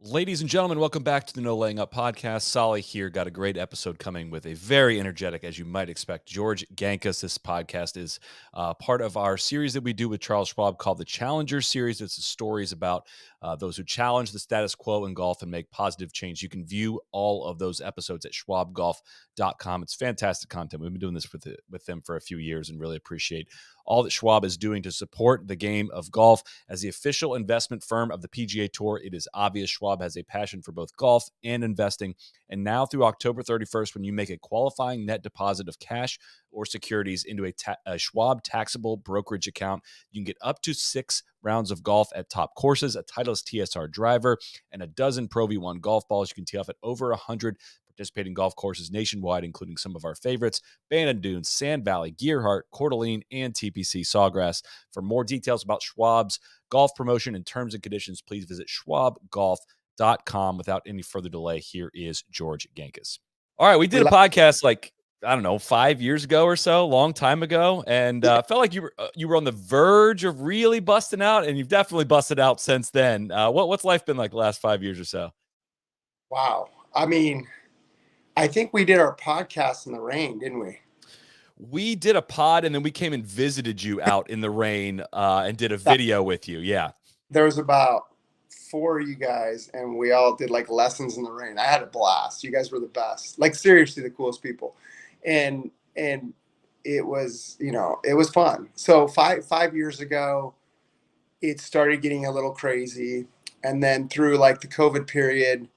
Ladies and gentlemen, welcome back to the No Laying Up podcast. Soly here. Got a great episode coming with a very energetic, as you might expect, George Gankas. This podcast is part of our series that we do with Charles Schwab called the Challenger Series. It's stories about those who challenge the status quo in golf and make positive change. You can view all of those episodes at schwabgolf.com. It's fantastic content. We've been doing this with them for a few years and really appreciate all that Schwab is doing to support the game of golf. As the official investment firm of the PGA Tour, it is obvious Schwab has a passion for both golf and investing. And now through October 31st, when you make a qualifying net deposit of cash or securities into a Schwab taxable brokerage account, you can get up to 6 rounds of golf at top courses, a Titleist TSR driver, and a dozen Pro V1 golf balls. You can tee off at over 100 participating golf courses nationwide, including some of our favorites: Bandon Dunes, Sand Valley, Gearhart, Coeur d'Alene, and TPC Sawgrass. For more details about Schwab's golf promotion and terms and conditions, please visit schwabgolf.com. Without any further delay, here is George Gankas. All right, we did a podcast I don't know, 5 years ago or so, long time ago, and felt like you were on the verge of really busting out, and you've definitely busted out since then. What's life been like the last 5 years or so? Wow. I mean, I think we did our podcast in the rain, didn't we? We did a pod, and then we came and visited you out in the rain and did a video with you. Yeah. There was about 4 of you guys, and we all did like lessons in the rain. I had a blast. You guys were the best. Like seriously, the coolest people. And it was, it was fun. So five years ago, it started getting a little crazy. And then through like the COVID period,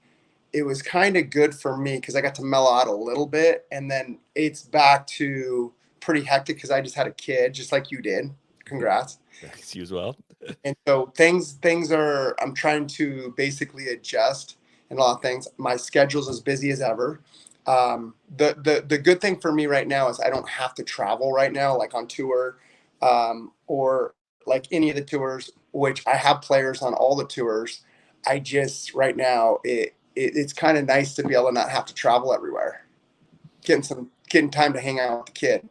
it was kind of good for me because I got to mellow out a little bit. And then it's back to pretty hectic because I just had a kid, just like you did. Congrats. Thanks, you as well. And so things are, I'm trying to basically adjust in a lot of things. My schedule's as busy as ever. The good thing for me right now is I don't have to travel right now, like on tour, or like any of the tours, which I have players on all the tours. I just right now it's kind of nice to be able to not have to travel everywhere, getting time to hang out with the kid.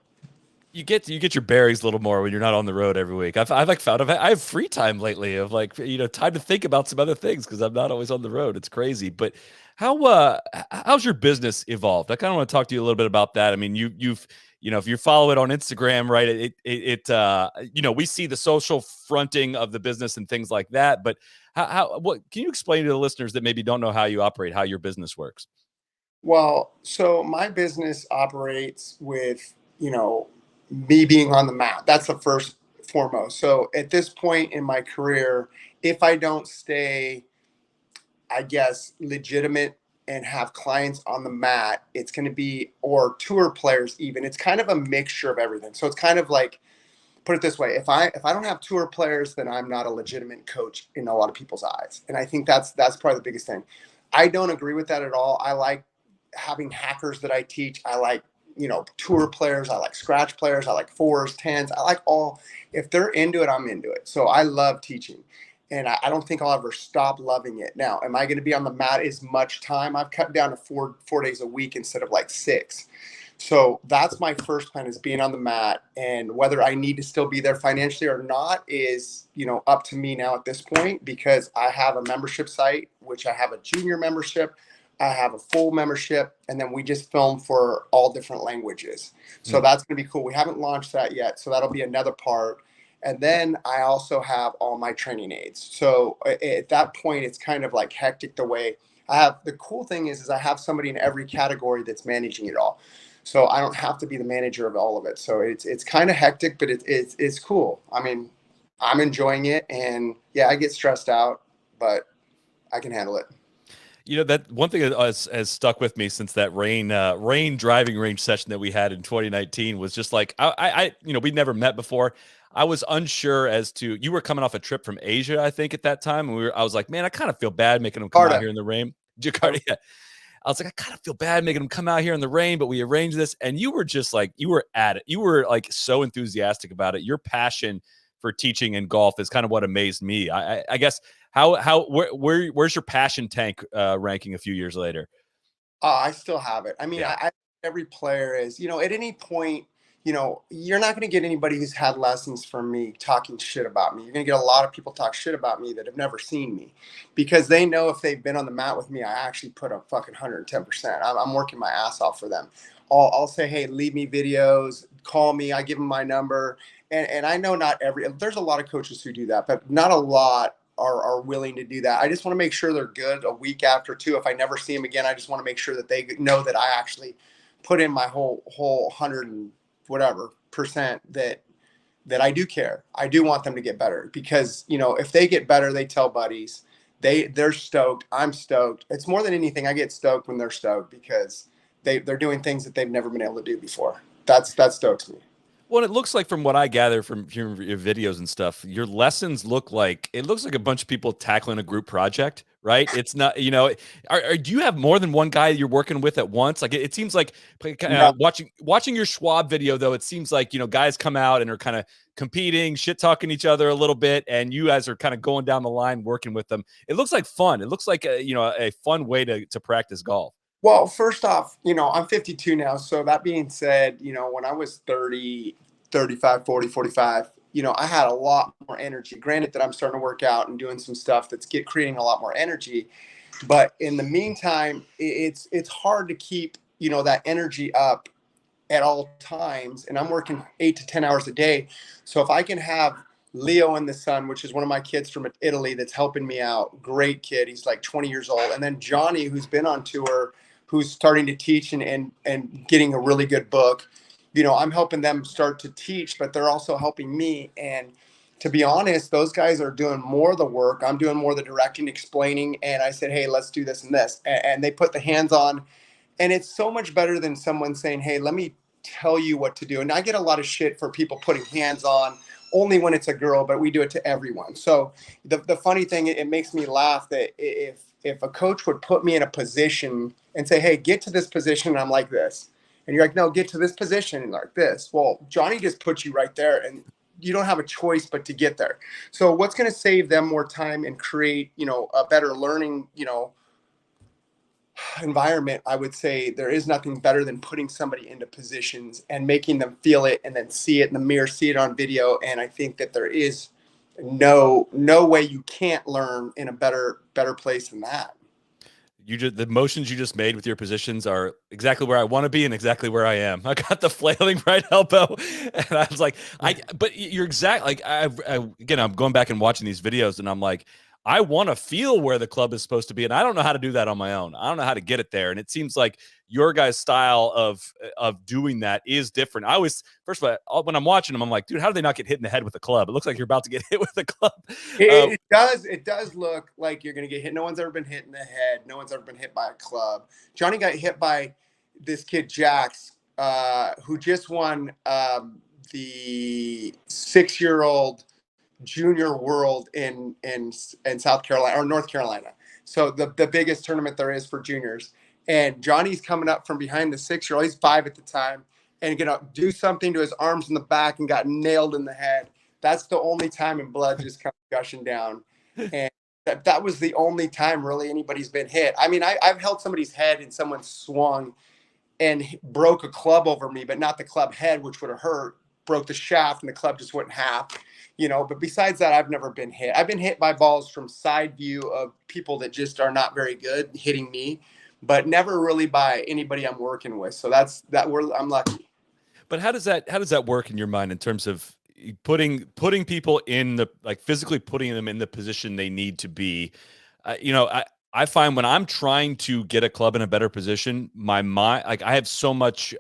You get your bearings a little more when you're not on the road every week. I've like found I have free time lately of like, time to think about some other things because I'm not always on the road. It's crazy. But how's your business evolved? I kind of want to talk to you a little bit about that. I mean, you've if you follow it on Instagram, right, we see the social fronting of the business and things like that. But what can you explain to the listeners that maybe don't know how you operate, how your business works? Well, so my business operates with, me being on the mat. That's the first foremost. So at this point in my career, if I don't stay, I guess, legitimate and have clients on the mat, it's going to be, or tour players even, it's kind of a mixture of everything. So it's kind of like, put it this way, if I don't have tour players, then I'm not a legitimate coach in a lot of people's eyes. And I think that's probably the biggest thing. I don't agree with that at all. I like having hackers that I teach. I like, tour players. I like scratch players. I like fours, tens. I like all. If they're into it, I'm into it. So I love teaching. And I don't think I'll ever stop loving it. Now, am I going to be on the mat as much time? I've cut down to four days a week instead of like 6. So that's my first plan, is being on the mat, and whether I need to still be there financially or not is, up to me now at this point, because I have a membership site, which I have a junior membership, I have a full membership, and then we just film for all different languages. So that's going to be cool. We haven't launched that yet. So that'll be another part. And then I also have all my training aids. So at that point, it's kind of like hectic the way I have. The cool thing is I have somebody in every category that's managing it all. So I don't have to be the manager of all of it. So it's kind of hectic, but it's cool. I mean, I'm enjoying it, and yeah, I get stressed out, but I can handle it. That one thing that has stuck with me since that rain driving range session that we had in 2019 was just like, we'd never met before. I was unsure as to, you were coming off a trip from Asia, I think, at that time. And I was like, man, I kind of feel bad making them come out here in the rain. Jakarta, yeah. I was like, I kind of feel bad making them come out here in the rain, but we arranged this. And you were just like, you were at it. You were like so enthusiastic about it. Your passion for teaching and golf is kind of what amazed me. I guess where's your passion tank ranking a few years later? I still have it. I mean, Yeah. every player is, at any point, you're not going to get anybody who's had lessons from me talking shit about me. You're going to get a lot of people talk shit about me that have never seen me, because they know if they've been on the mat with me, I actually put up fucking 110%. I'm working my ass off for them. I'll say, hey, leave me videos, call me. I give them my number. And I know there's a lot of coaches who do that, but not a lot are willing to do that. I just want to make sure they're good a week after too. If I never see them again, I just want to make sure that they know that I actually put in my whole 100 and whatever percent that I do care. I do want them to get better, because if they get better, they tell buddies. They're stoked. I'm stoked. It's more than anything, I get stoked when they're stoked, because they're doing things that they've never been able to do before. That stokes me. Well, it looks like, from what I gather from your videos and stuff, your lessons looks like a bunch of people tackling a group project, right? It's not, do you have more than one guy you're working with at once? Like it seems like No. watching your Schwab video, though, it seems like, guys come out and are kind of competing, shit talking each other a little bit, and you guys are kind of going down the line working with them. It looks like fun. It looks like a fun way to practice golf. Well, first off, I'm 52 now. So that being said, when I was 30, 35, 40, 45, I had a lot more energy. Granted that I'm starting to work out and doing some stuff that's creating a lot more energy. But in the meantime, it's hard to keep, that energy up at all times. And I'm working 8 to 10 hours a day. So if I can have Leo in the sun, which is one of my kids from Italy that's helping me out, great kid. He's like 20 years old. And then Johnny, who's been on tour, who's starting to teach and getting a really good book. I'm helping them start to teach, but they're also helping me. And to be honest, those guys are doing more of the work. I'm doing more of the directing, explaining. And I said, hey, let's do this and this. And they put the hands on. And it's so much better than someone saying, hey, let me tell you what to do. And I get a lot of shit for people putting hands on only when it's a girl, but we do it to everyone. So the funny thing, it makes me laugh that if a coach would put me in a position and say, hey, get to this position, and I'm like this. And you're like, no, get to this position and like this. Well, Johnny just put you right there, and you don't have a choice but to get there. So what's going to save them more time and create, a better learning, environment, I would say there is nothing better than putting somebody into positions and making them feel it and then see it in the mirror, see it on video. And I think that there is no way you can't learn in a better place than that. The motions you just made with your positions are exactly where I want to be and exactly where I am. I got the flailing right elbow, and I was like, but you're exact. Like again, I'm going back and watching these videos, and I'm like, I want to feel where the club is supposed to be, and I don't know how to do that on my own. I don't know how to get it there, and it seems like your guys' style of doing that is different. I always, first of all, when I'm watching them, I'm like, dude, how do they not get hit in the head with a club? It looks like you're about to get hit with a club. It does look like you're going to get hit. No one's ever been hit in the head. No one's ever been hit by a club. Johnny got hit by this kid Jax, who just won the 6-year-old junior world in South Carolina or North Carolina. So the biggest tournament there is for juniors. And Johnny's coming up from behind the 6-year-old. He's 5 at the time, and gonna do something to his arms in the back and got nailed in the head. That's the only time, and blood just comes gushing down. And that was the only time really anybody's been hit. I mean, I've held somebody's head and someone swung and broke a club over me, but not the club head, which would have hurt. Broke the shaft and the club just went in half. But besides that, I've never been hit. I've been hit by balls from side view of people that just are not very good hitting me, but never really by anybody I'm working with. So I'm lucky. But how does that work in your mind in terms of putting people in the, like, physically putting them in the position they need to be? I find when I'm trying to get a club in a better position, my mind, like, I have so much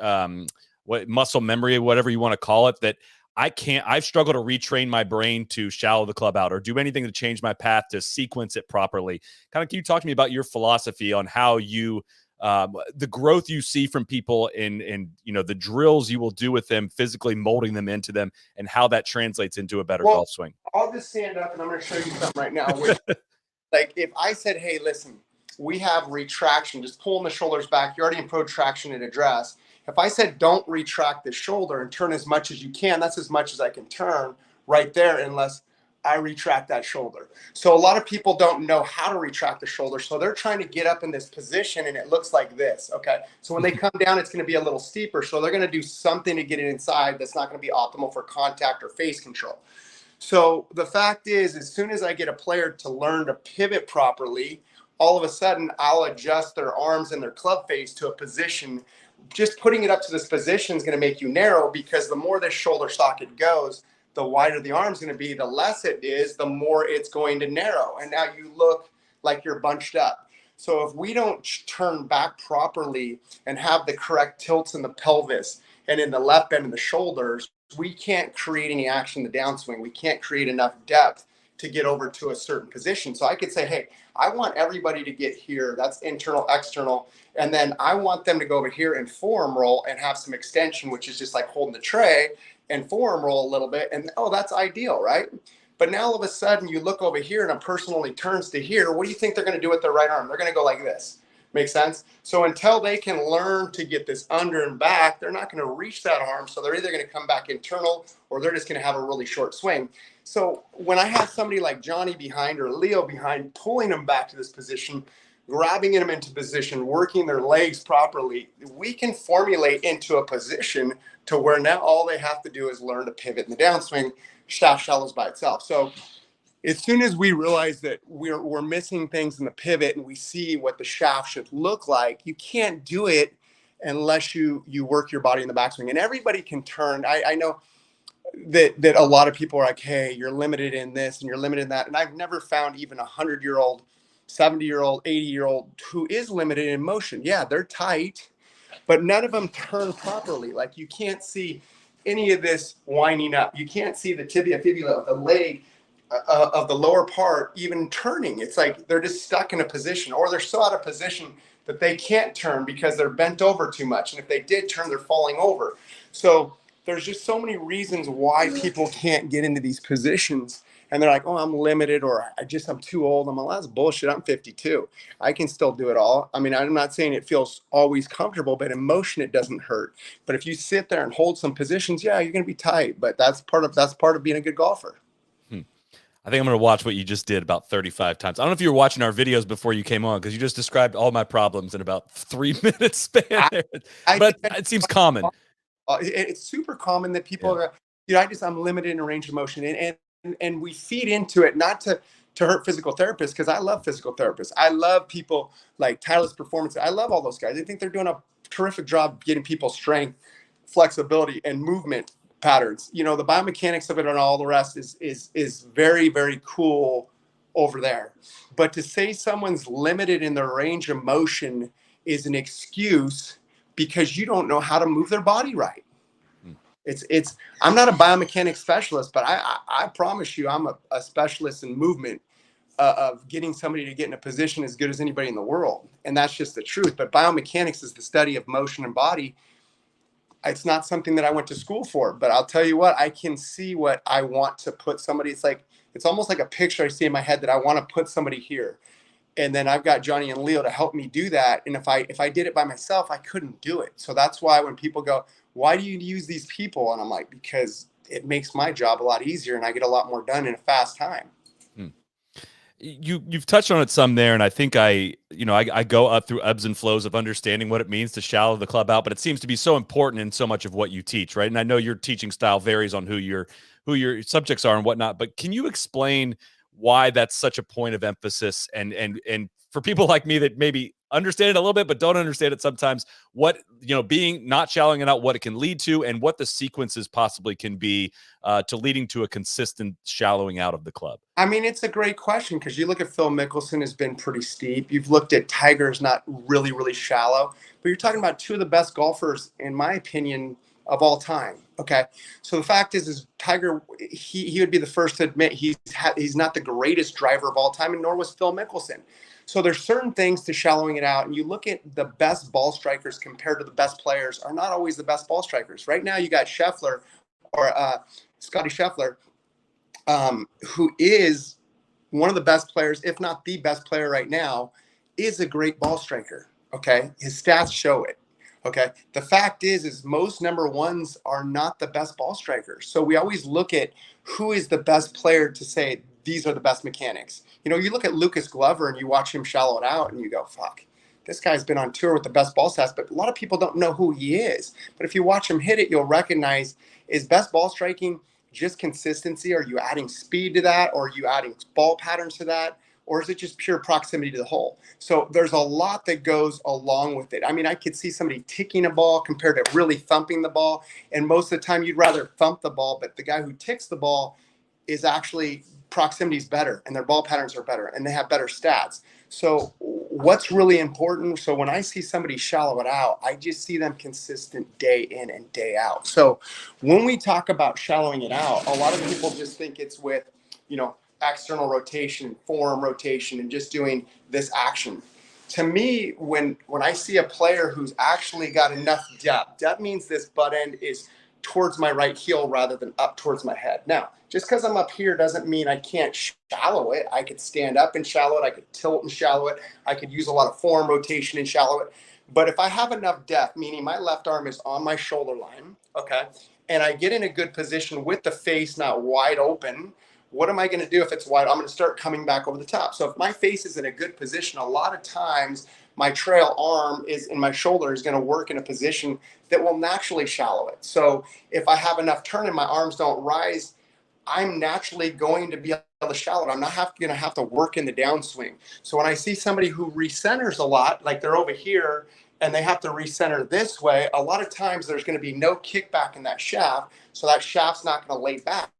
muscle memory, whatever you want to call it, that I've struggled to retrain my brain to shallow the club out or do anything to change my path to sequence it properly. Kind of, can you talk to me about your philosophy on how you, the growth you see from people in the drills you will do with them, physically molding them into them, and how that translates into a better golf swing? I'll just stand up and I'm going to show you something right now. Like if I said, hey, listen, we have retraction, just pulling the shoulders back. You're already in protraction and address. If I said, don't retract the shoulder and turn as much as you can, that's as much as I can turn right there, unless I retract that shoulder. So a lot of people don't know how to retract the shoulder. So they're trying to get up in this position and it looks like this. Okay. So when they come down, it's going to be a little steeper. So they're going to do something to get it inside that's not going to be optimal for contact or face control. So the fact is, as soon as I get a player to learn to pivot properly, all of a sudden I'll adjust their arms and their club face to a position. Just putting it up to this position is going to make you narrow, because the more this shoulder socket goes, the wider the arm's going to be, the less it is, the more it's going to narrow. And now you look like you're bunched up. So if we don't turn back properly and have the correct tilts in the pelvis and in the left bend in the shoulders, we can't create any action in the downswing. We can't create enough depth to get over to a certain position. So I could say, hey, I want everybody to get here. That's internal, external. And then I want them to go over here and forearm roll and have some extension, which is just like holding the tray, and forearm roll a little bit. And oh, that's ideal, right? But now all of a sudden you look over here and a person only turns to here. What do you think they're going to do with their right arm? They're going to go like this. Make sense? So until they can learn to get this under and back, they're not going to reach that arm. So they're either going to come back internal or they're just going to have a really short swing. So when I have somebody like Johnny behind or Leo behind, pulling them back to this position, grabbing them into position, working their legs properly, we can formulate into a position to where now all they have to do is learn to pivot in the downswing. Shaft shallows by itself. So as soon as we realize that we're missing things in the pivot and we see what the shaft should look like, you can't do it unless you work your body in the backswing. And everybody can turn. I know that a lot of people are like, hey, you're limited in this and you're limited in that. And I've never found even 100-year-old, 70-year-old, 80-year-old who is limited in motion. Yeah, they're tight, but none of them turn properly. Like, you can't see any of this winding up. You can't see the tibia, fibula, the leg of the lower part even turning. It's like they're just stuck in a position, or they're so out of position that they can't turn because they're bent over too much. And if they did turn, they're falling over. So there's just so many reasons why people can't get into these positions. And they're like, oh, I'm limited, or I'm too old. I'm like, well, that's bullshit. I'm 52. I can still do it all. I mean, I'm not saying it feels always comfortable, but in motion, it doesn't hurt. But if you sit there and hold some positions, yeah, you're going to be tight. But that's part of being a good golfer. I think I'm going to watch what you just did about 35 times. I don't know if you were watching our videos before you came on, because you just described all my problems in about 3 minutes span there. But it seems common. It's super common that people are, I'm limited in range of motion, and we feed into it, not to hurt physical therapists, because I love physical therapists. I love people like Tireless Performance. I love all those guys. I think they're doing a terrific job getting people strength, flexibility, and movement patterns. The biomechanics of it and all the rest is very, very cool over there. But to say someone's limited in their range of motion is an excuse because you don't know how to move their body right. I'm not a biomechanics specialist, but I promise you I'm a specialist in movement, of getting somebody to get in a position as good as anybody in the world. And that's just the truth. But biomechanics is the study of motion and body. It's not something that I went to school for, but I'll tell you what, I can see what I want to put somebody. It's almost like a picture I see in my head that I want to put somebody here. And then I've got Johnny and Leo to help me do that. And if I did it by myself, I couldn't do it. So that's why when people go, why do you use these people? And I'm like, because it makes my job a lot easier and I get a lot more done in a fast time. You've touched on it some there, and I think I go up through ebbs and flows of understanding what it means to shallow the club out, but it seems to be so important in so much of what you teach, right? And I know your teaching style varies on who your subjects are and whatnot, but can you explain why that's such a point of emphasis, and for people like me that maybe understand it a little bit but don't understand it sometimes, what being not shallowing it out, what it can lead to, and what the sequences possibly can be to leading to a consistent shallowing out of the club? I mean, it's a great question, because you look at Phil Mickelson has been pretty steep. You've looked at Tiger's not really, really shallow, but you're talking about two of the best golfers, in my opinion, of all time. Okay. So the fact is Tiger, he would be the first to admit he's not the greatest driver of all time, and nor was Phil Mickelson. So there's certain things to shallowing it out. And you look at the best ball strikers compared to the best players are not always the best ball strikers. Right now you got Scheffler, or Scotty Scheffler, who is one of the best players, if not the best player right now, is a great ball striker. Okay. His stats show it. Okay. The fact is most number ones are not the best ball strikers. So we always look at who is the best player to say these are the best mechanics. You know, you look at Lucas Glover and you watch him shallow it out and you go, fuck, this guy's been on tour with the best ball stats, but a lot of people don't know who he is. But if you watch him hit it, you'll recognize, is best ball striking just consistency? Are you adding speed to that? Or are you adding ball patterns to that? Or is it just pure proximity to the hole? So there's a lot that goes along with it. I mean, I could see somebody ticking a ball compared to really thumping the ball. And most of the time, you'd rather thump the ball, but the guy who ticks the ball is actually proximity is better and their ball patterns are better and they have better stats. So what's really important? So when I see somebody shallow it out, I just see them consistent day in and day out. So when we talk about shallowing it out, a lot of people just think it's with, you know, external rotation, form rotation, and just doing this action. To me, when I see a player who's actually got enough depth means this butt end is towards my right heel rather than up towards my head. Now, just because I'm up here doesn't mean I can't shallow it. I could stand up and shallow it. I could tilt and shallow it. I could use a lot of form rotation and shallow it. But if I have enough depth, meaning my left arm is on my shoulder line, okay, and I get in a good position with the face not wide open, what am I going to do if it's wide? I'm going to start coming back over the top. So if my face is in a good position, a lot of times my trail arm is in my shoulder is going to work in a position that will naturally shallow it. So if I have enough turn and my arms don't rise, I'm naturally going to be able to shallow it. I'm not going to have to work in the downswing. So when I see somebody who recenters a lot, like they're over here and they have to recenter this way, a lot of times there's going to be no kickback in that shaft. So that shaft's not going to lay back.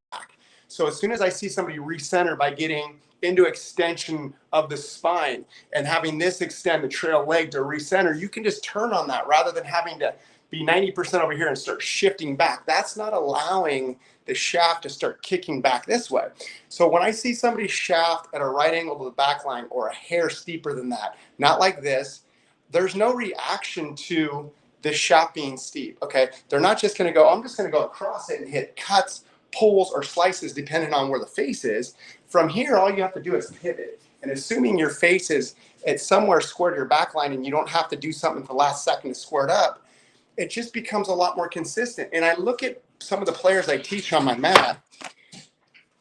So as soon as I see somebody recenter by getting into extension of the spine and having this extend the trail leg to recenter, you can just turn on that rather than having to be 90% over here and start shifting back. That's not allowing the shaft to start kicking back this way. So when I see somebody shaft at a right angle to the back line or a hair steeper than that, not like this, there's no reaction to the shaft being steep. Okay. They're not just going to go, I'm just going to go across it and hit cuts, pulls, or slices depending on where the face is. From here, all you have to do is pivot. And assuming your face is at somewhere square to your back line and you don't have to do something at the last second to square it up, it just becomes a lot more consistent. And I look at some of the players I teach on my mat,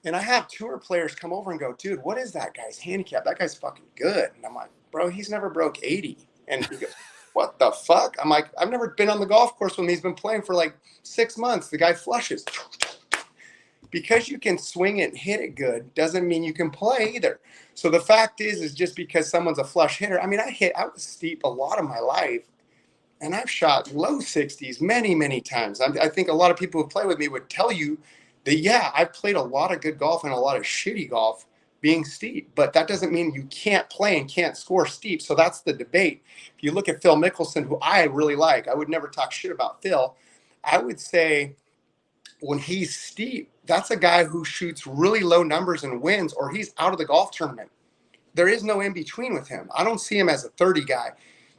and I have tour players come over and go, dude, what is that guy's handicap? That guy's fucking good. And I'm like, bro, he's never broke 80. And he goes, what the fuck? I'm like, I've never been on the golf course when he's been playing for like 6 months. The guy flushes. Because you can swing it and hit it good doesn't mean you can play either. So the fact is just because someone's a flush hitter. I mean, I was steep a lot of my life, and I've shot low 60s many, many times. I think a lot of people who play with me would tell you that, yeah, I've played a lot of good golf and a lot of shitty golf being steep, but that doesn't mean you can't play and can't score steep. So that's the debate. If you look at Phil Mickelson, who I really like, I would never talk shit about Phil. I would say when he's steep, that's a guy who shoots really low numbers and wins, or he's out of the golf tournament. There is no in between with him. I don't see him as a 30 guy,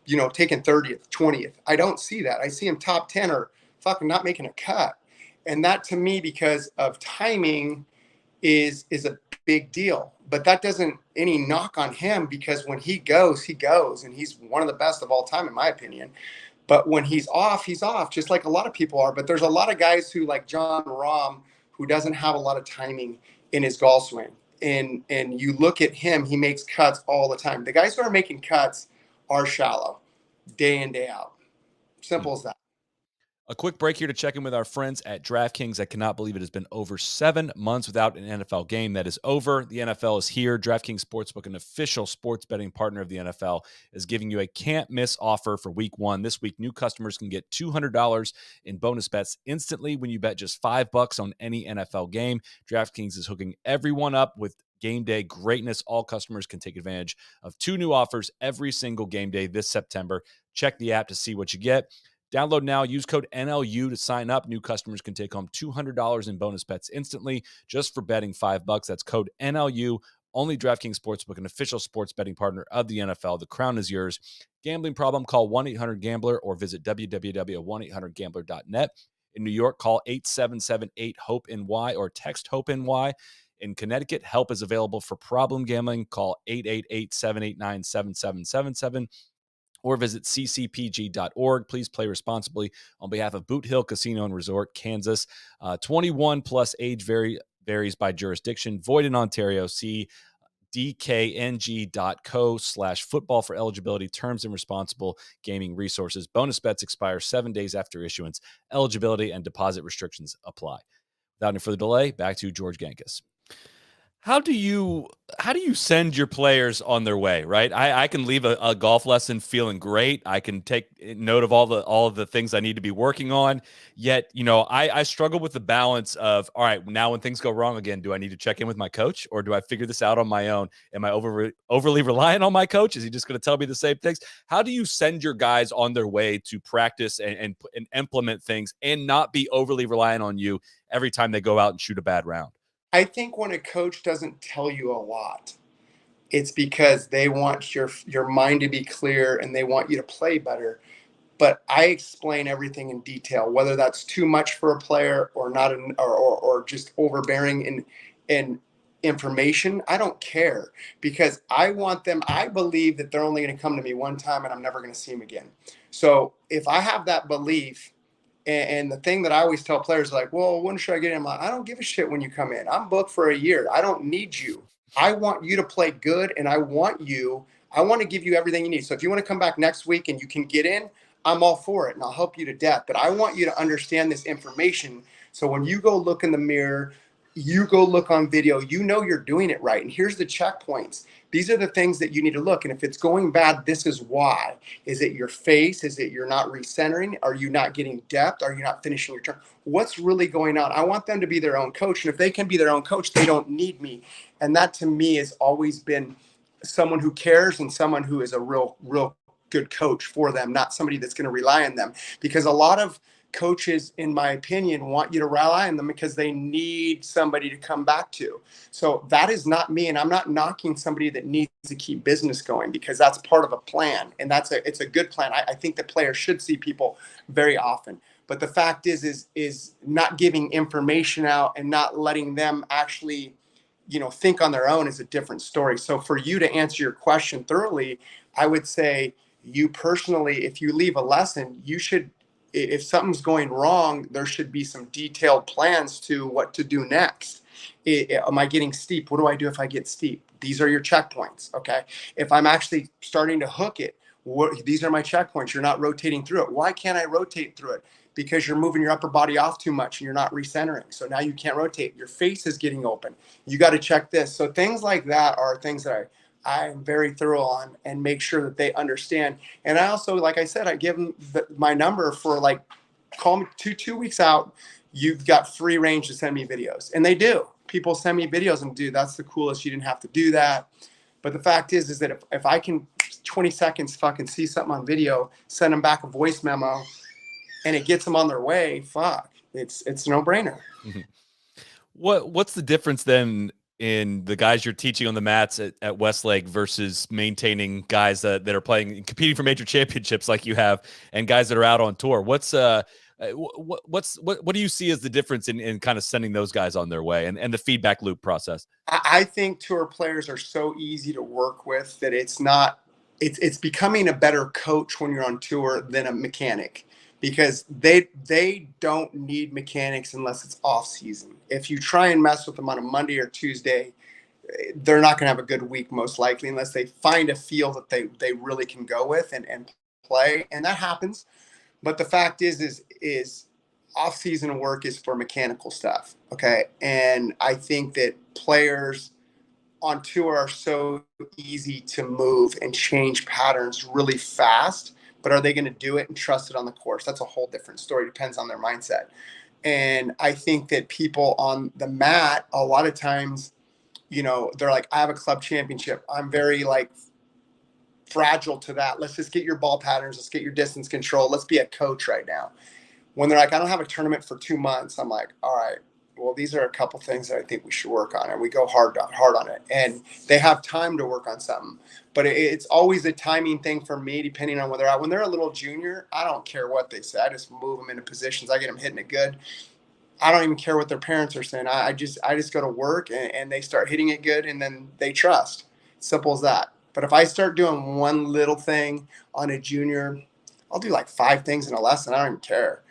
you know, taking 30th, 20th. I don't see that. I see him top 10 or fucking not making a cut. And that to me, because of timing, is a big deal. But that doesn't any knock on him, because when he goes, and he's one of the best of all time, in my opinion. But when he's off, just like a lot of people are. But there's a lot of guys who, like John Rahm, who doesn't have a lot of timing in his golf swing. And you look at him, he makes cuts all the time. The guys who are making cuts are shallow, day in, day out. Simple as that. A quick break here to check in with our friends at DraftKings. I cannot believe it has been over 7 months without an NFL game. That is over. The NFL is here. DraftKings Sportsbook, an official sports betting partner of the NFL, is giving you a can't-miss offer for Week 1. This week, new customers can get $200 in bonus bets instantly when you bet just $5 on any NFL game. DraftKings is hooking everyone up with game day greatness. All customers can take advantage of 2 new offers every single game day this September. Check the app to see what you get. Download now. Use code NLU to sign up. New customers can take home $200 in bonus bets instantly just for betting $5. That's code NLU. Only DraftKings Sportsbook, an official sports betting partner of the NFL. The crown is yours. Gambling problem? Call 1-800-GAMBLER or visit www.1800gambler.net. In New York, call 877-8-HOPE-NY or text HOPE-NY. In Connecticut, help is available for problem gambling. Call 888-789-7777. or visit ccpg.org. Please play responsibly on behalf of Boot Hill Casino and Resort, Kansas. 21 plus, age varies by jurisdiction. Void in Ontario. See dkng.co/football for eligibility, terms, and responsible gaming resources. Bonus bets expire 7 days after issuance. Eligibility and deposit restrictions apply. Without any further delay, back to George Gankas. How do you send your players on their way, right? I can leave a golf lesson feeling great. I can take note of all of the things I need to be working on. Yet, I struggle with the balance of, all right, now when things go wrong again, do I need to check in with my coach, or do I figure this out on my own? Am I overly reliant on my coach? Is he just going to tell me the same things? How do you send your guys on their way to practice and implement things and not be overly reliant on you every time they go out and shoot a bad round? I think when a coach doesn't tell you a lot, it's because they want your mind to be clear and they want you to play better. But I explain everything in detail, whether that's too much for a player or not, or just overbearing in information. I don't care, because I want them. I believe that they're only going to come to me one time and I'm never going to see them again. So if I have that belief, and the thing that I always tell players, like, well, when should I get in? I'm like, I don't give a shit when you come in. I'm booked for a year. I don't need you. I want you to play good, and I want to give you everything you need. So if you want to come back next week and you can get in, I'm all for it, and I'll help you to death. But I want you to understand this information. So when you go look in the mirror, you go look on video, you're doing it right. And here's the checkpoints. These are the things that you need to look. And if it's going bad, this is why. Is it your face? Is it you're not recentering? Are you not getting depth? Are you not finishing your turn? What's really going on? I want them to be their own coach. And if they can be their own coach, they don't need me. And that to me has always been someone who cares and someone who is a real good coach for them, not somebody that's going to rely on them. Because a lot of coaches, in my opinion, want you to rely on them because they need somebody to come back to. So that is not me, and I'm not knocking somebody that needs to keep business going, because that's part of a plan, and it's a good plan. I think that players should see people very often. But the fact is not giving information out and not letting them actually, think on their own is a different story. So for you to answer your question thoroughly, I would say, you personally, if you leave a lesson, you should, if something's going wrong, there should be some detailed plans to what to do next. Am I getting steep? What do I do if I get steep? These are your checkpoints. Okay. If I'm actually starting to hook it, these are my checkpoints. You're not rotating through it. Why can't I rotate through it? Because you're moving your upper body off too much and you're not recentering. So now you can't rotate. Your face is getting open. You got to check this. So things like that are things that I'm very thorough on, and make sure that they understand. And I also, like I said, I give them my number for, like, call me 2 weeks out. You've got free range to send me videos. And they do. People send me videos and, dude, that's the coolest. You didn't have to do that. But the fact is that if I can 20 seconds fucking see something on video, send them back a voice memo, and it gets them on their way, fuck, it's a no-brainer. Mm-hmm. What's the difference then in the guys you're teaching on the mats at Westlake versus maintaining guys that are competing for major championships like you have, and guys that are out on tour? What do you see as the difference in kind of sending those guys on their way, and the feedback loop process? I think tour players are so easy to work with that it's becoming a better coach when you're on tour than a mechanic, because they don't need mechanics unless it's off season. If you try and mess with them on a Monday or Tuesday, they're not going to have a good week, most likely, unless they find a feel that they really can go with and play. And that happens. But the fact is off-season work is for mechanical stuff. Okay. And I think that players on tour are so easy to move and change patterns really fast. But are they going to do it and trust it on the course? That's a whole different story. Depends on their mindset. And I think that people on the mat, a lot of times, they're like, I have a club championship. I'm very, like, fragile to that. Let's just get your ball patterns. Let's get your distance control. Let's be a coach right now. When they're like, I don't have a tournament for 2 months, I'm like, all right, well, these are a couple things that I think we should work on. And we go hard on it. And they have time to work on something. But it's always a timing thing for me, depending on where they're at. When they're a little junior, I don't care what they say. I just move them into positions. I get them hitting it good. I don't even care what their parents are saying. I just go to work, and they start hitting it good, and then they trust. Simple as that. But if I start doing one little thing on a junior, I'll do like 5 things in a lesson. I don't even care.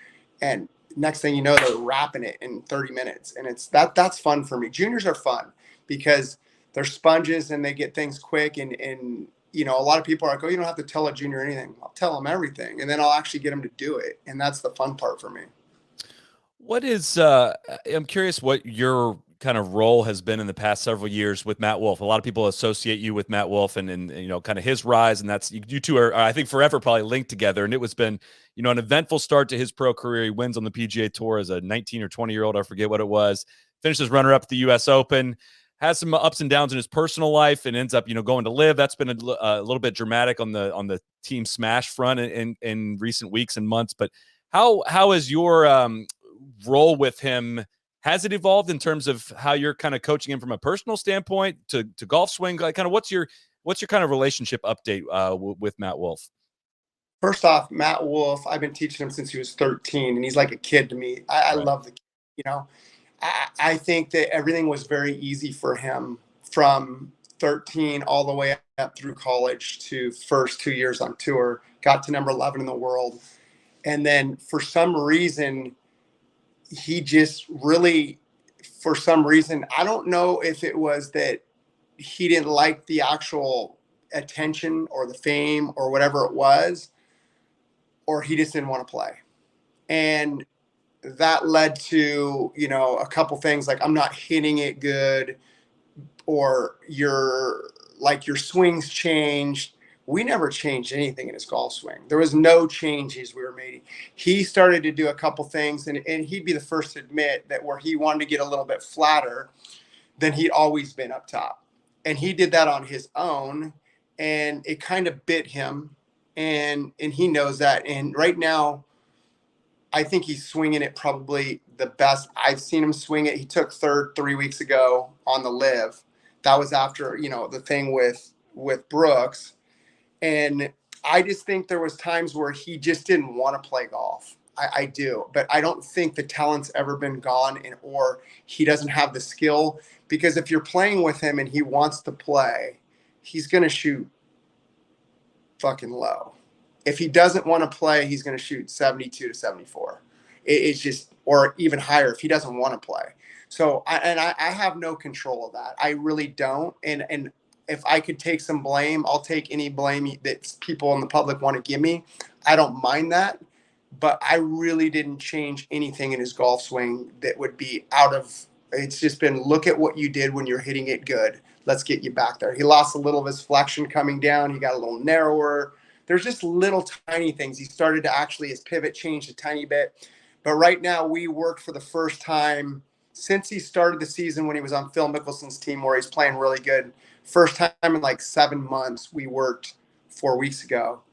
And next thing you know, they're wrapping it in 30 minutes. And that's fun for me. Juniors are fun because they're sponges and they get things quick. And a lot of people are like, oh, you don't have to tell a junior anything. I'll tell them everything. And then I'll actually get them to do it. And that's the fun part for me. What is I'm curious what your kind of role has been in the past several years with Matt Wolff. A lot of people associate you with Matt Wolff and kind of his rise, and that's you two are I think forever probably linked together. And it was been an eventful start to his pro career. He wins on the PGA Tour as a 19 or 20-year-old, I forget what it was. Finishes runner up at the U.S. Open. Has some ups and downs in his personal life, and ends up going to live. That's been a little bit dramatic on the team smash front in recent weeks and months. But how is your role with him, has it evolved in terms of how you're kind of coaching him from a personal standpoint to golf swing? Like, kind of what's your kind of relationship update with Matt Wolff? First off, Matt Wolff, I've been teaching him since he was 13, and he's like a kid to me. I Right. love the kid, you know. I think that everything was very easy for him from 13 all the way up through college to first 2 years on tour, got to number 11 in the world. And then for some reason, he just really, for some reason, I don't know if it was that he didn't like the actual attention or the fame or whatever it was, or he just didn't want to play. And that led to, a couple things like I'm not hitting it good, or your swings changed. We never changed anything in his golf swing. There was no changes we were making. He started to do a couple things, and he'd be the first to admit that where he wanted to get a little bit flatter than he'd always been up top. And he did that on his own, and it kind of bit him, and he knows that. And right now, I think he's swinging it probably the best I've seen him swing it. He took third 3 weeks ago on the live. That was after, the thing with Brooks. And I just think there was times where he just didn't want to play golf. I do, but I don't think the talent's ever been gone, or he doesn't have the skill, because if you're playing with him and he wants to play, he's going to shoot fucking low. If he doesn't want to play, he's going to shoot 72 to 74. It's just, or even higher if he doesn't want to play. So, I have no control of that. I really don't. And if I could take some blame, I'll take any blame that people in the public want to give me. I don't mind that. But I really didn't change anything in his golf swing that would be out of. It's just been, look at what you did when you're hitting it good. Let's get you back there. He lost a little of his flexion coming down. He got a little narrower. There's just little tiny things. He started to actually, his pivot changed a tiny bit. But right now, we worked for the first time since he started the season when he was on Phil Mickelson's team, where he's playing really good. First time in like 7 months, we worked 4 weeks ago,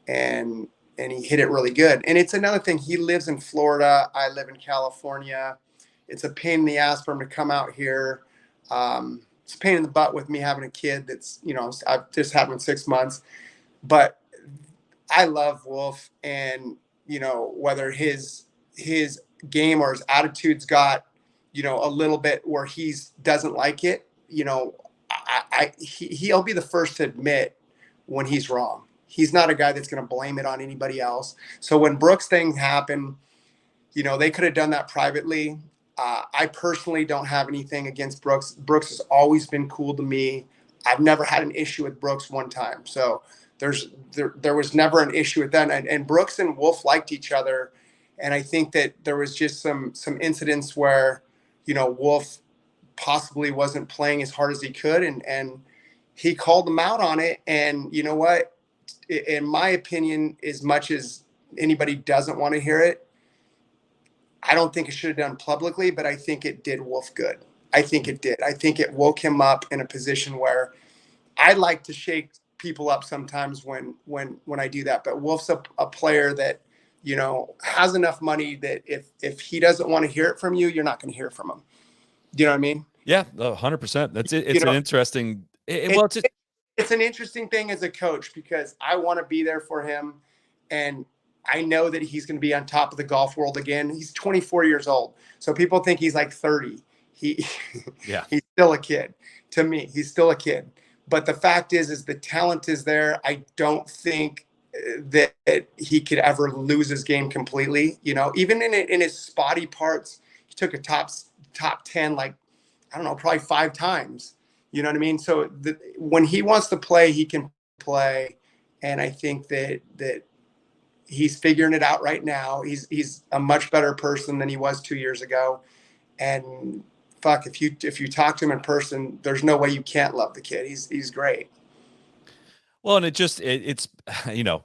and he hit it really good. And it's another thing. He lives in Florida. I live in California. It's a pain in the ass for him to come out here. It's a pain in the butt with me having a kid that's, I've just had him 6 months. But I love Wolff, and whether his game or his attitude's got a little bit where he's doesn't like it, he'll be the first to admit when he's wrong. He's not a guy that's going to blame it on anybody else. So when Brooks thing happened, they could have done that privately. I personally don't have anything against Brooks. Brooks has always been cool to me. I've never had an issue with Brooks one time. So there was never an issue with that. And Brooks and Wolff liked each other. And I think that there was just some incidents where, Wolff possibly wasn't playing as hard as he could. And he called him out on it. And you know what? In my opinion, as much as anybody doesn't want to hear it, I don't think it should have done publicly, but I think it did Wolff good. I think it did. I think it woke him up in a position where I like to shake people up sometimes when I do that. But Wolff's a player that, has enough money that if he doesn't want to hear it from you, you're not going to hear from him. Do you know what I mean? Yeah, 100%. That's it. It's You an know, interesting. it, Well, it's just, it's an interesting thing as a coach, because I want to be there for him, and I know that he's going to be on top of the golf world again. He's 24 years old, so people think he's like 30. He yeah. he's still a kid. To me, he's still a kid. But the fact is the talent is there. I don't think that he could ever lose his game completely. You know, even in his spotty parts, he took a top 10, like, I don't know, probably 5 times. You know what I mean? So when he wants to play, he can play. And I think that he's figuring it out right now. He's a much better person than he was 2 years ago. And fuck, if you talk to him in person, there's no way you can't love the kid. He's great. Well, and it's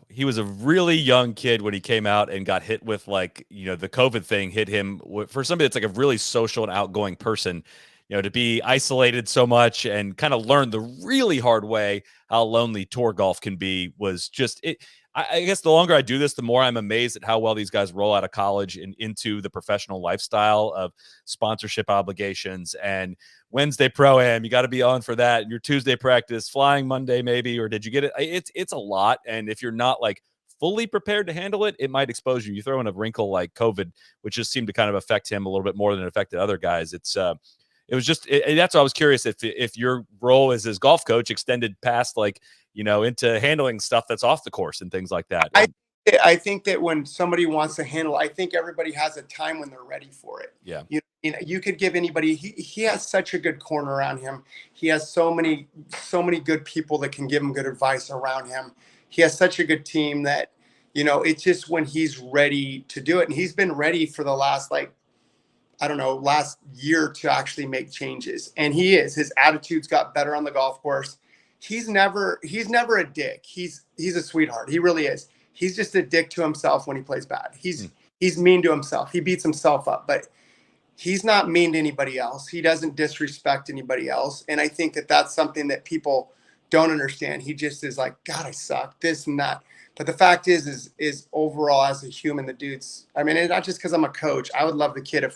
he was a really young kid when he came out and got hit with, like, the COVID thing hit him. For somebody that's like a really social and outgoing person, to be isolated so much and kind of learn the really hard way how lonely tour golf can be was just it. I guess the longer I do this, the more I'm amazed at how well these guys roll out of college and into the professional lifestyle of sponsorship obligations and Wednesday pro-am, you got to be on for that. And your Tuesday practice, flying Monday maybe, or did you get it? It's a lot. And if you're not like fully prepared to handle it, it might expose you. You throw in a wrinkle like COVID, which just seemed to kind of affect him a little bit more than it affected other guys. It was just that's why I was curious if your role as his golf coach extended past, like, into handling stuff that's off the course and things like that. I think that when somebody wants to handle, I think everybody has a time when they're ready for it. Yeah. You could give anybody. He has such a good corner around him. He has so many good people that can give him good advice around him. He has such a good team that it's just when he's ready to do it, and he's been ready for the last, like, I don't know, last year to actually make changes. And his attitude's got better on the golf course. He's never a dick. He's a sweetheart. He really is. He's just a dick to himself when he plays bad. He's mean to himself. He beats himself up, but he's not mean to anybody else. He doesn't disrespect anybody else. And I think that that's something that people don't understand. He just is like, God, I suck, this and that. But the fact is overall, as a human, the dude's, I mean, not just because I'm a coach. I would love the kid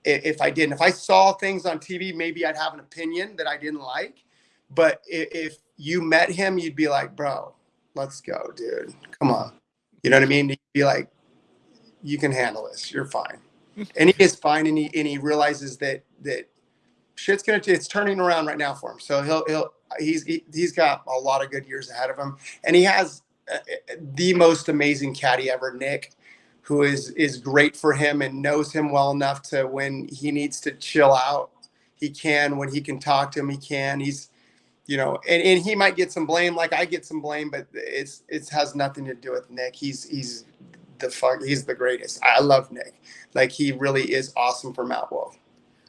if I didn't. If I saw things on TV, maybe I'd have an opinion that I didn't like. But if you met him, you'd be like, bro, let's go, dude. Come on. You know what I mean? You'd be like, you can handle this. You're fine. And he is fine. And he realizes that it's turning around right now for him. So he's got a lot of good years ahead of him. And he has the most amazing caddy ever, Nick, who is great for him and knows him well enough to, when he needs to chill out, he can. When he can talk to him, he can. He's, and he might get some blame, like I get some blame, but it has nothing to do with Nick. He's the greatest. I love Nick. Like, he really is awesome for Matt Wolff.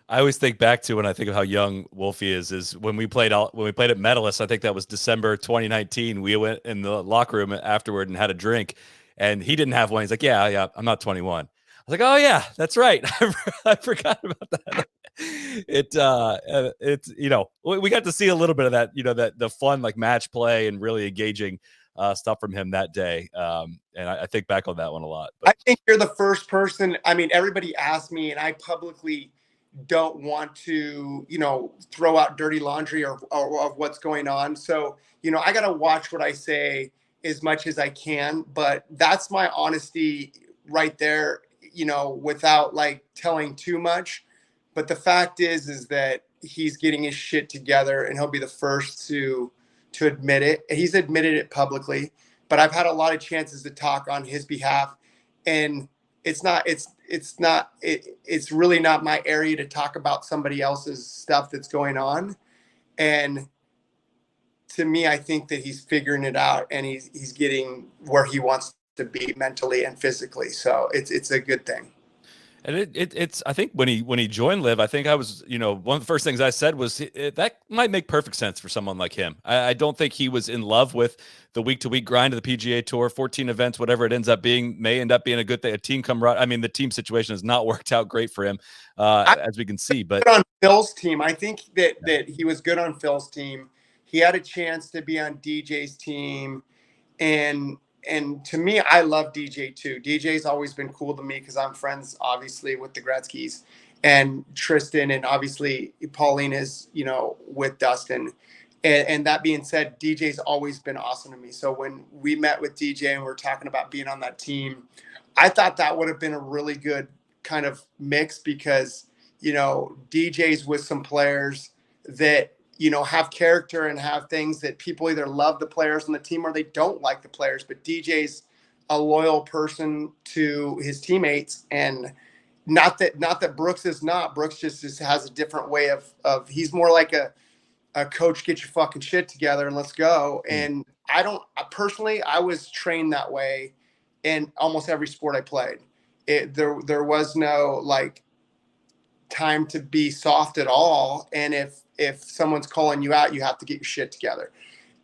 I always think back to when I think of how young Wolfie is when we played at Medalist. I think that was December 2019. We went in the locker room afterward and had a drink, and he didn't have one. He's like, yeah, I'm not 21. I was like, oh yeah, that's right. I forgot about that. It's we got to see a little bit of that, that the fun, like, match play and really engaging stuff from him that day. And I think back on that one a lot. But I think you're the first person. I mean, everybody asked me, and I publicly don't want to, throw out dirty laundry or of what's going on. So, I got to watch what I say as much as I can, but that's my honesty right there, without, like, telling too much. But the fact is that he's getting his shit together, and he'll be the first to admit it. He's admitted it publicly, but I've had a lot of chances to talk on his behalf, and it's really not my area to talk about somebody else's stuff that's going on. And to me, I think that he's figuring it out, and he's getting where he wants to be mentally and physically. So it's a good thing. And it's I think when he joined Live, I think I was, one of the first things I said was that might make perfect sense for someone like him. I don't think he was in love with the week-to-week grind of the PGA Tour. 14 events, whatever it ends up being, may end up being a good thing. A team camaraderie. I mean, the team situation has not worked out great for him, as we can see. But on Phil's team, I think that he was good on Phil's team. He had a chance to be on DJ's team, and to me, I love DJ too. DJ's always been cool to me because I'm friends, obviously, with the Gretzkys and Tristan, and obviously Pauline is, with Dustin. And that being said, DJ's always been awesome to me. So when we met with DJ and we're talking about being on that team, I thought that would have been a really good kind of mix because, DJ's with some players that, have character and have things that people either love the players on the team or they don't like the players. But DJ's a loyal person to his teammates, and not that Brooks is not. Brooks just has a different way of he's more like a coach, get your fucking shit together and let's go. Mm. And personally, I was trained that way in almost every sport I played. There was no like time to be soft at all. And if someone's calling you out, you have to get your shit together.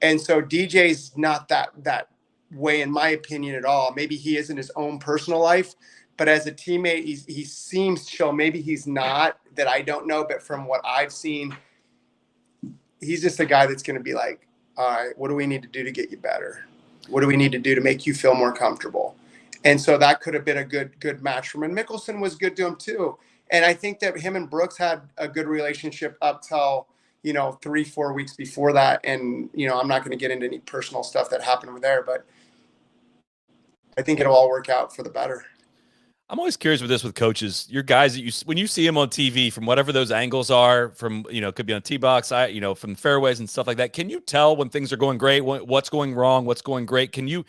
And so DJ's not that way, in my opinion, at all. Maybe he is in his own personal life, but as a teammate, he seems chill. Maybe he's not, that I don't know, but from what I've seen, he's just a guy that's going to be like, all right, what do we need to do to get you better? What do we need to do to make you feel more comfortable? And so that could have been a good match for him. And Mickelson was good to him too. And I think that him and Brooks had a good relationship up till, 3-4 weeks before that. And, I'm not going to get into any personal stuff that happened over there, but I think it'll all work out for the better. I'm always curious with this with coaches, your guys that when you see them on TV from whatever those angles are from, could be on tee box, from fairways and stuff like that. Can you tell when things are going great, what's going wrong, what's going great? Can you,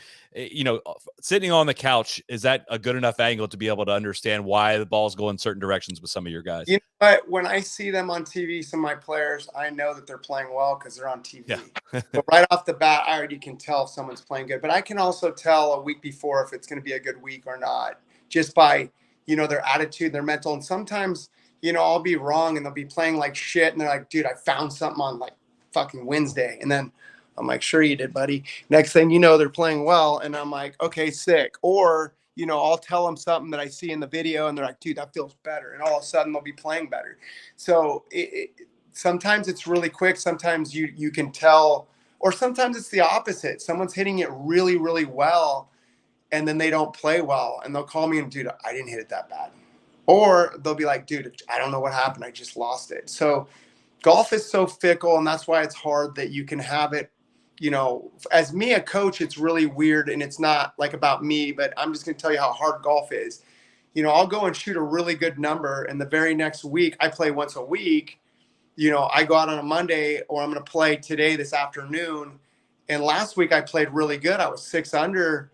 sitting on the couch, is that a good enough angle to be able to understand why the ball's going certain directions with some of your guys? You know what? When I see them on TV, some of my players, I know that they're playing well because they're on TV. Yeah. But right off the bat, I already can tell if someone's playing good. But I can also tell a week before if it's going to be a good week or not, just by, their attitude, their mental. And sometimes, I'll be wrong and they'll be playing like shit. And they're like, dude, I found something on like fucking Wednesday. And then I'm like, sure you did, buddy. Next thing you know, they're playing well. And I'm like, okay, sick. Or, I'll tell them something that I see in the video and they're like, dude, that feels better. And all of a sudden they'll be playing better. So sometimes it's really quick. Sometimes you can tell, or sometimes it's the opposite. Someone's hitting it really, really well, and then they don't play well. And they'll call me and, dude, I didn't hit it that bad. Or they'll be like, dude, I don't know what happened. I just lost it. So golf is so fickle, and that's why it's hard that you can have it. As me, a coach, it's really weird, and it's not like about me, but I'm just going to tell you how hard golf is. I'll go and shoot a really good number, and the very next week, I play once a week. I go out on a Monday, or I'm going to play today, this afternoon. And last week I played really good. I was 6 under,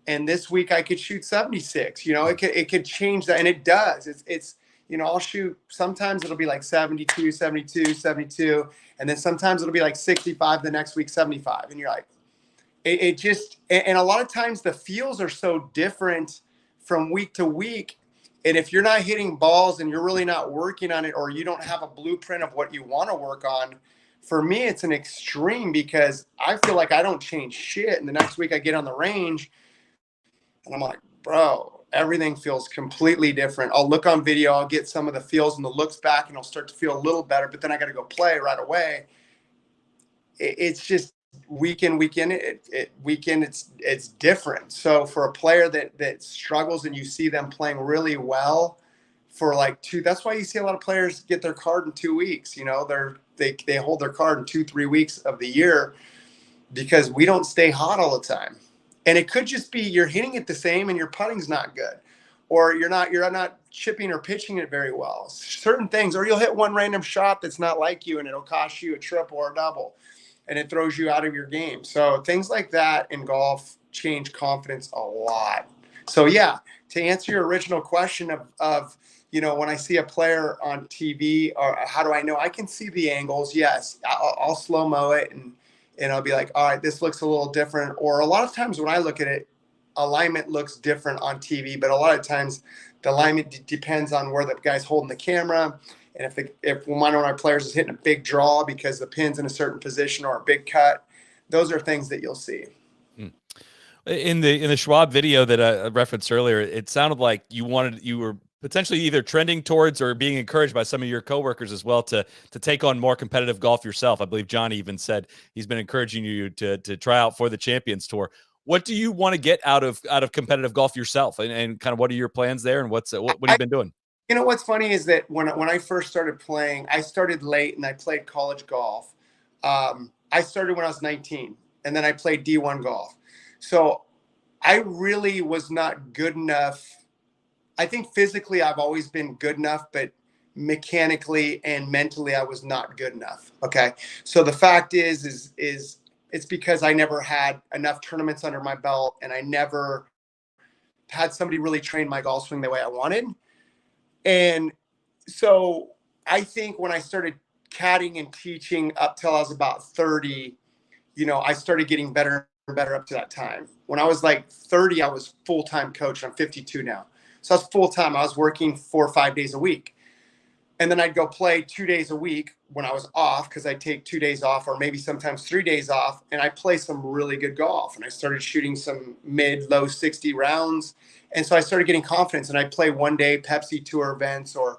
and this week I could shoot 76. It could change that, and it does. It's I'll shoot, sometimes it'll be like 72, 72, 72, and then sometimes it'll be like 65 the next week, 75. And you're like, it just, and a lot of times the feels are so different from week to week. And if you're not hitting balls and you're really not working on it, or you don't have a blueprint of what you want to work on, for me, it's an extreme, because I feel like I don't change shit. And the next week I get on the range and I'm like, bro, everything feels completely different. I'll look on video, I'll get some of the feels and the looks back, and I'll start to feel a little better, but then I got to go play right away. It's just week in, it's different. So for a player that struggles and you see them playing really well for like that's why you see a lot of players get their card in 2 weeks. They hold their card in 2-3 weeks of the year, because we don't stay hot all the time. And it could just be you're hitting it the same and your putting's not good, or you're not chipping or pitching it very well. Certain things, or you'll hit one random shot that's not like you, and it'll cost you a triple or a double, and it throws you out of your game. So things like that in golf change confidence a lot. So yeah, to answer your original question of when I see a player on TV, or how do I know? I can see the angles. Yes, I'll slow-mo it, and I'll be like, all right, this looks a little different. Or a lot of times when I look at it, alignment looks different on TV, but a lot of times the alignment depends on where the guy's holding the camera. And if one of my players is hitting a big draw because the pin's in a certain position, or a big cut, those are things that you'll see. In the Schwab video that I referenced earlier, it sounded like you were potentially either trending towards or being encouraged by some of your coworkers as well to take on more competitive golf yourself. I believe Johnny even said he's been encouraging you to try out for the Champions Tour. What do you want to get out of competitive golf yourself, and kind of what are your plans there, and what have you been doing? What's funny is that when I first started playing, I started late and I played college golf. I started when I was 19, and then I played D1 golf. So I really was not good enough. I think physically I've always been good enough, but mechanically and mentally I was not good enough. Okay. So the fact is it's because I never had enough tournaments under my belt, and I never had somebody really train my golf swing the way I wanted. And so I think when I started caddying and teaching up till I was about 30, I started getting better and better up to that time. When I was like 30, I was full-time coach. I'm 52 now. So I was full-time. I was working 4 or 5 days a week. And then I'd go play 2 days a week when I was off, because I'd take 2 days off or maybe sometimes 3 days off. And I play some really good golf. And I started shooting some low 60 rounds. And so I started getting confidence, and I'd play one day Pepsi Tour events or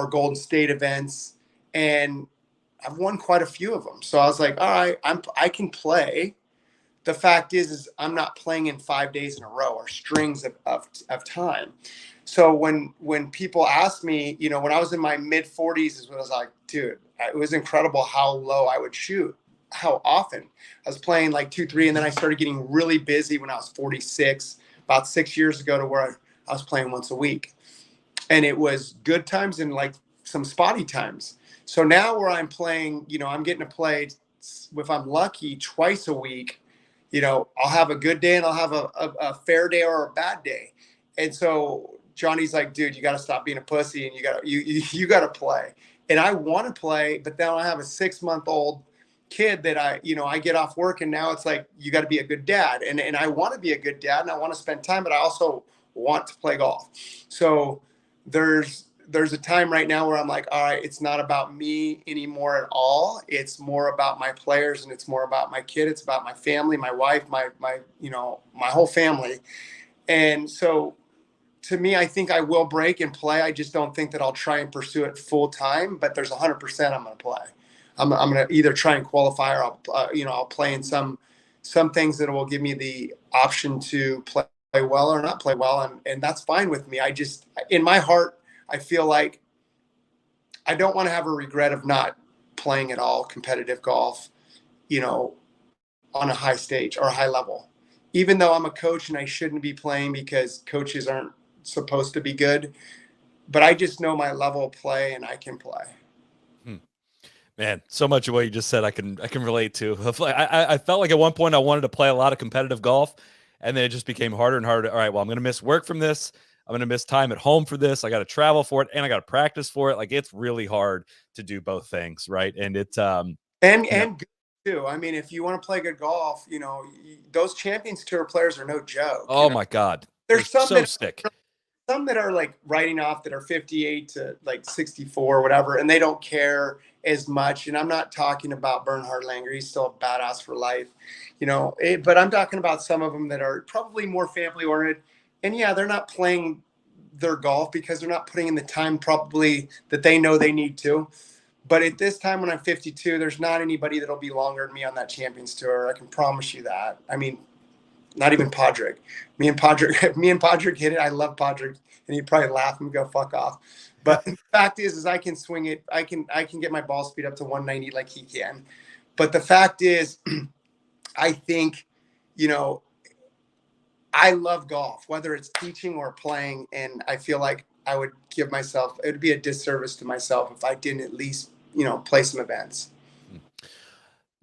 Golden State events. And I've won quite a few of them. So I was like, all right, I can play. The fact is I'm not playing in 5 days in a row or strings of time. So when people ask me, when I was in my mid 40s is when I was like, dude, it was incredible how low I would shoot, how often I was playing like 2, 3. And then I started getting really busy when I was 46, about 6 years ago, to where I was playing once a week. And it was good times and like some spotty times. So now where I'm playing, I'm getting to play, if I'm lucky, twice a week. I'll have a good day and I'll have a fair day or a bad day. And so Johnny's like, dude, you got to stop being a pussy, and you got to play. And I want to play, but then I have a 6-month-old kid that I get off work, and now it's like, you got to be a good dad. And I want to be a good dad, and I want to spend time, but I also want to play golf. So there's a time right now where I'm like, all right, it's not about me anymore at all. It's more about my players, and it's more about my kid. It's about my family, my wife, my whole family. And so to me, I think I will break and play. I just don't think that I'll try and pursue it full time, but there's 100% I'm going to play. I'm going to either try and qualify, or I'll play in some things that will give me the option to play well or not play well. And that's fine with me. I just, in my heart, I feel like I don't want to have a regret of not playing at all competitive golf, on a high stage or a high level. Even though I'm a coach and I shouldn't be playing because coaches aren't supposed to be good, but I just know my level of play and I can play. Hmm. Man, so much of what you just said I can relate to. I felt like at one point I wanted to play a lot of competitive golf, and then it just became harder and harder. All right, well, I'm going to miss work from this. I'm going to miss time at home for this. I got to travel for it, and I got to practice for it. Like, it's really hard to do both things, right? And it's you know, And good too. I mean, if you want to play good golf, those Champions Tour players are no joke. oh my god, they're There's so sick. some that are like writing off that are 58 to like 64 or whatever, and they don't care as much. And I'm not talking about Bernhard Langer. He's still a badass for life, but I'm talking about some of them that are probably more family oriented. And yeah, they're not playing their golf because they're not putting in the time probably that they know they need to. But at this time when I'm 52, there's not anybody that'll be longer than me on that Champions Tour. I can promise you that. I mean, not even Podrick. Me and Podrick hit it. I love Podrick, and he'd probably laugh and go fuck off. But the fact is I can swing it. I can get my ball speed up to 190 like he can. But the fact is, I think, I love golf, whether it's teaching or playing, and I feel like I would give myself. It would be a disservice to myself if I didn't at least play some events.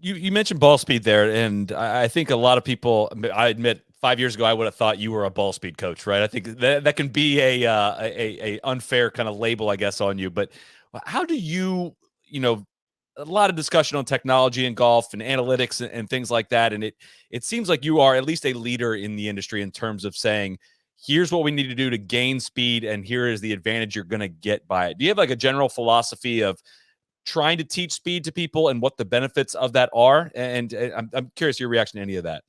You mentioned ball speed there, and I think a lot of people. I admit, 5 years ago, I would have thought you were a ball speed coach, right? I think that can be a unfair kind of label, I guess, on you. But how do a lot of discussion on technology and golf and analytics and things like that, and it seems like you are at least a leader in the industry in terms of saying, here's what we need to do to gain speed, and here is the advantage you're going to get by it. Do you have like a general philosophy of trying to teach speed to people and what the benefits of that are? And I'm curious your reaction to any of that.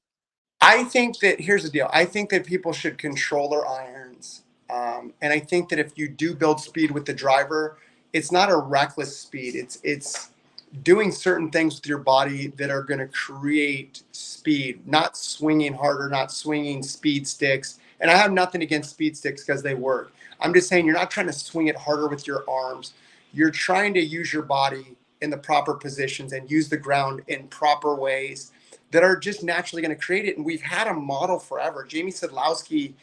I think that here's the deal. I think that people should control their irons. And I think that if you do build speed with the driver, it's not a reckless speed. It's doing certain things with your body that are going to create speed, not swinging harder, not swinging speed sticks. And I have nothing against speed sticks because they work. I'm just saying you're not trying to swing it harder with your arms. You're trying to use your body in the proper positions and use the ground in proper ways that are just naturally going to create it. And we've had a model forever. Jamie Sedlowski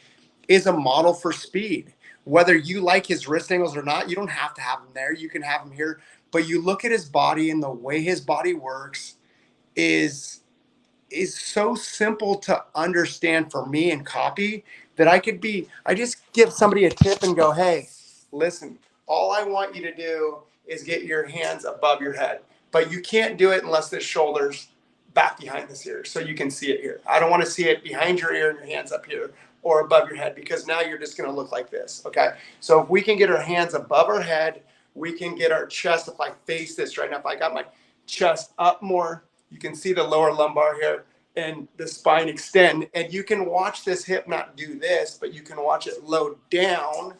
is a model for speed. Whether you like his wrist angles or not, you don't have to have him there. You can have him here. But you look at his body and the way his body works is is so simple to understand for me and copy that I just give somebody a tip and go, hey, listen, all I want you to do is get your hands above your head. But you can't do it unless the shoulders back behind this ear. So you can see it here. I don't want to see it behind your ear and your hands up here or above your head, because now you're just going to look like this. Okay. So if we can get our hands above our head, we can get our chest. If I face this right now, if I got my chest up more, you can see the lower lumbar here and the spine extend. And you can watch this hip not do this, but you can watch it load down.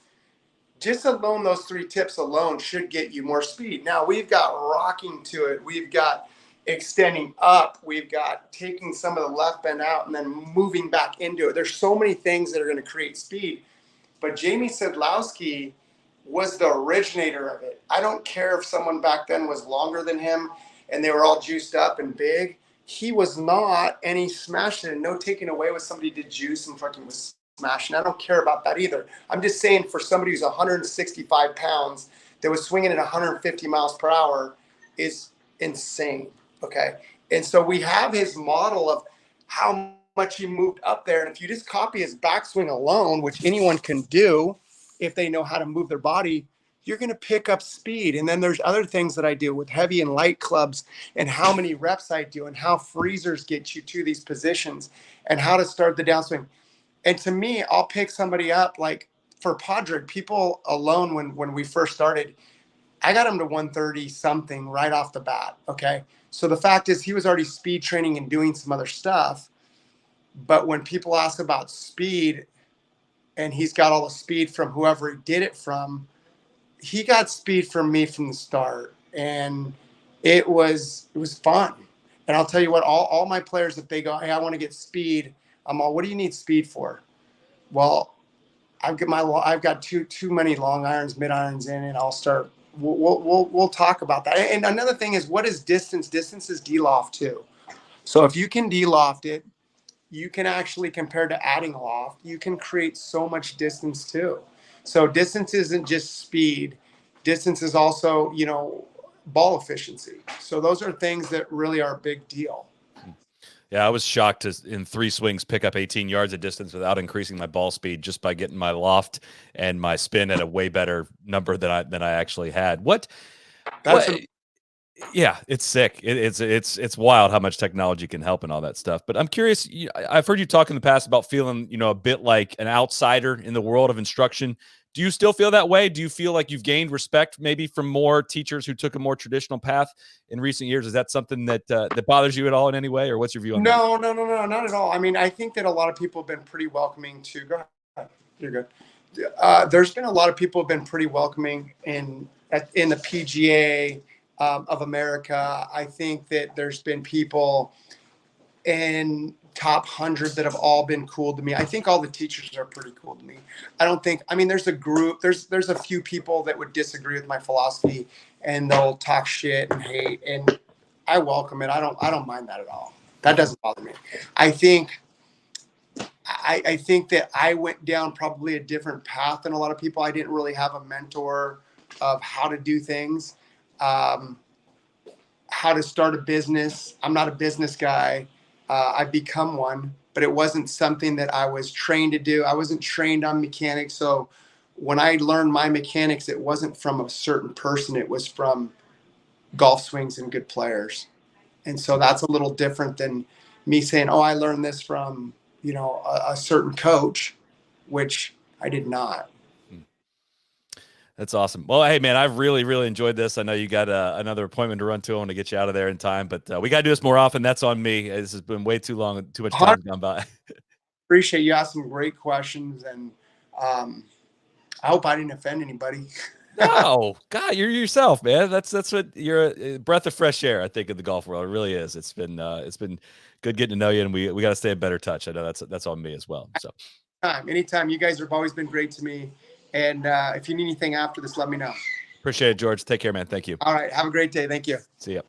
Just alone, those 3 tips alone should get you more speed. Now we've got rocking to it. We've got extending up. We've got taking some of the left bend out and then moving back into it. There's so many things that are going to create speed. But Jamie Sedlowski was the originator of it. I don't care if someone back then was longer than him and they were all juiced up and big. He was not, and he smashed it. And no taking away what somebody did juice and fucking was smashing. I don't care about that either. I'm just saying, for somebody who's 165 pounds that was swinging at 150 miles per hour is insane. Okay. And so we have his model of how much he moved up there. And if you just copy his backswing alone, which anyone can do if they know how to move their body, you're going to pick up speed. And then there's other things that I do with heavy and light clubs, and how many reps I do, and how freezers get you to these positions, and how to start the downswing. And to me, I'll pick somebody up like for Podrick, people alone, when we first started, I got him to 130 something right off the bat. Okay. So the fact is, he was already speed training and doing some other stuff. But when people ask about speed, and he's got all the speed from whoever he did it from, he got speed from me from the start. And it was fun. And I'll tell you what, all my players, if they go, hey, I want to get speed, I'm all, what do you need speed for? Well, I've got too many long irons, mid irons in, and I'll start. We'll talk about that. And another thing is, what is distance? Distance is D-loft too. So if you can D-loft it, you can actually, compared to adding loft, you can create so much distance too. So distance isn't just speed. Distance is also, ball efficiency. So those are things that really are a big deal. Yeah, I was shocked to, in 3 swings, pick up 18 yards of distance without increasing my ball speed, just by getting my loft and my spin at a way better number than I actually had. What? Yeah, it's sick. It's wild how much technology can help and all that stuff. But I'm curious. I've heard you talk in the past about feeling, a bit like an outsider in the world of instruction. Do you still feel that way? Do you feel like you've gained respect maybe from more teachers who took a more traditional path in recent years? Is that something that bothers you at all in any way, or what's your view on that? No, not at all. I mean, I think that a lot of people have been pretty welcoming to. Go ahead. You're good. There's been a lot of people have been pretty welcoming in the PGA of America. I think that there's been people in top 100 that have all been cool to me. I think all the teachers are pretty cool to me. I mean, there's a group, there's a few people that would disagree with my philosophy, and they'll talk shit and hate, and I welcome it. I don't mind that at all. That doesn't bother me. I think that I went down probably a different path than a lot of people. I didn't really have a mentor of how to do things, how to start a business. I'm not a business guy. I've become one, but it wasn't something that I was trained to do. I wasn't trained on mechanics. So when I learned my mechanics, it wasn't from a certain person. It was from golf swings and good players. And so that's a little different than me saying, oh, I learned this from, a certain coach, which I did not. That's awesome. Well, hey, man, I've really, really enjoyed this. I know you got another appointment to run to. I want to get you out of there in time, but we got to do this more often. That's on me. This has been way too long. Too much time gone by. Appreciate you asking some great questions, and I hope I didn't offend anybody. No, God, you're yourself, man. That's what you're, a breath of fresh air, I think, in the golf world. It really is. It's been good getting to know you, and we got to stay in better touch. I know that's on me as well. So anytime. You guys have always been great to me. And if you need anything after this, let me know. Appreciate it, George. Take care, man. Thank you. All right. Have a great day. Thank you. See ya.